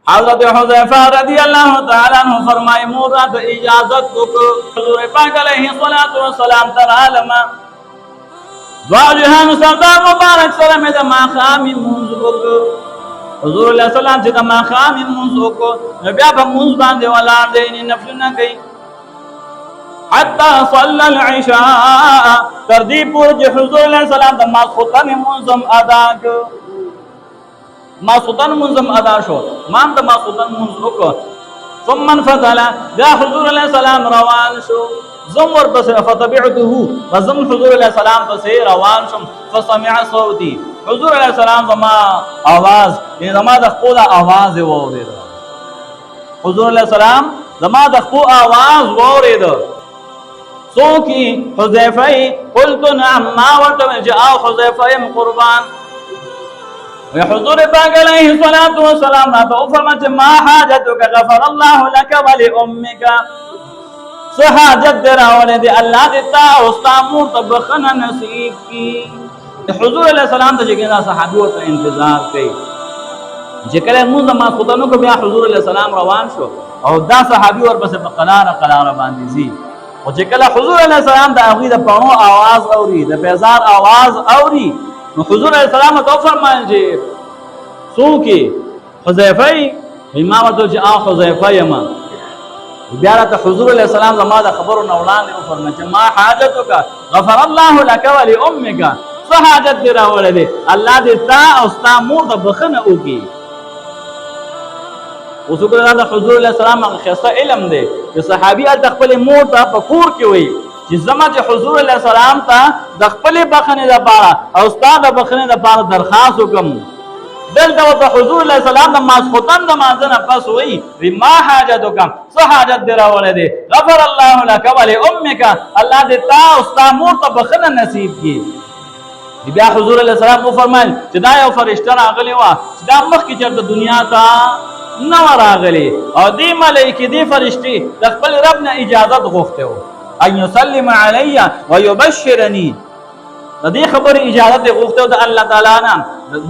हज़रत हुज़ैफा रज़ियल्लाहु तआला अन्हु फरमाए मोरा तो इजाजत को हुज़ूर पाक अलैहिस्सलातु वस्सलाम तरालमा वाजहान सरदार मुबारक सलाम द माखामी मुंज़ को हुज़ूर अलैहि सलाम च द माखामी मुंज़ को नबिया ब मुंज़ बांधे वाला दे नी नफल न गई हत्ता सल्लल इशा तरदीपुर जो हुज़ूर अलैहि सलाम द माखुतन मुंज़म अदा को माखुतन मुंज़म अदा शो माम द माखुतन मुंज़ को सुम्मन फतला या हुज़ूर अलैहि सलाम रवान शो ज़मर बस फतबिअतहु वज़म हुज़ूर अलैहि सलाम बस रवान शम फसमिअ सौती हुज़ूर अलैहि सलाम जमा आवाज़ ये जमा द खुदा आवाज़ वो रे हुज़ूर अलैहि सलाम जमा द खु आवाज़ वो रे सो की हुज़ैफा कुल्तु नअम मा वतवजा हुज़ैफा कुर्बान या हुज़ूर पाक अलैहिस्सलातु वस्सलाम ना तो फरमाते मा हाजतुका गफरल्लाहु लक व लि उम्मिका सहाजत तेरा होने दे अल्लाह देता उस्तामू तबखना नसीब की हुज़ूर अलैहि सलाम तो जगह सहाबियों का इंतजार कई जेकरे मुंह मा खुदनो को बिया हुज़ूर अलैहि सलाम रवान शो और दा सहाबी और बस कलार बांधी जी और जेकला हुज़ूर अलैहि सलाम दा अगी दा पणो आवाज औरी दा बेजार आवाज औरी हुज़ूर अलैहि सलाम तो फरमाए जे सो के हुज़ैफा इमामत जो आ हुज़ैफा यमा बियारा तो हुज़ूर अलैहि सलाम जमा दा खबर नौलान ने फरमाए मा हाजतुका गफरल्लाहु लक व लि उम्मिका सहाजत तेरा वले दे अल्लाह देता उस्ता मूर द बखन ओगी उसको दा हुज़ूर अलैहि सलाम का खैसा इल्म दे कि सहाबी अल तखपल मूर ता पकूर के हुई जिस जमा जे हुज़ूर अलैहि सलाम ता दखपल बखने दा पारा और उस्ताद बखने दा पारा दरखास्त हुकम दिल दा तो हुज़ूर अलैहि सलाम दा मासखुतन दा माजन पास हुई मा हाजतुका सहाजत तेरा वले दे गफरल्लाहु लक व लि उम्मिका अल्लाह देता उस्ता मूर ता बखन नसीब की बिया हुज़ूर अलैहि सलाम को फरमाए जदा यो फरिश्ता रागले वा जदा मख की चर दुनिया ता नवर आगले और दी मलाइके दी फरिश्ते दखपल रब ने इजाजत गोफ्ते हो अन युसल्लिम अलैया व युबश्शिरनी दी खबर इजाजत गोफ्ते हो अल्लाह ताला ना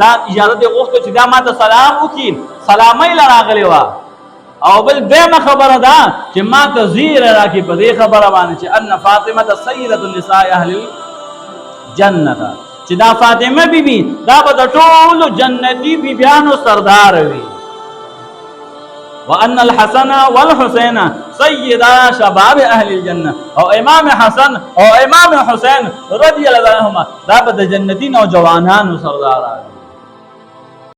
दा इजाजत गोफ्ते छिदा मा त सलाम उकी सलामई लरागले वा और बल बेम खबर दा कि मा त जीर राकी पदे खबर बाने छ अन फातिमा सय्यदतु निसा अहल जन्नत छिदा फातिमा बीबी दा बद टोल जन्नती बीबियानो सरदार वी वअन्नल हसन वल हुसैन सय्यदा शबाब अहलिल जन्नह और इमाम हसन और इमाम हुसैन रज़ियल्लाहु अन्हुमा दा बद जन्नती नौजवानान सरदार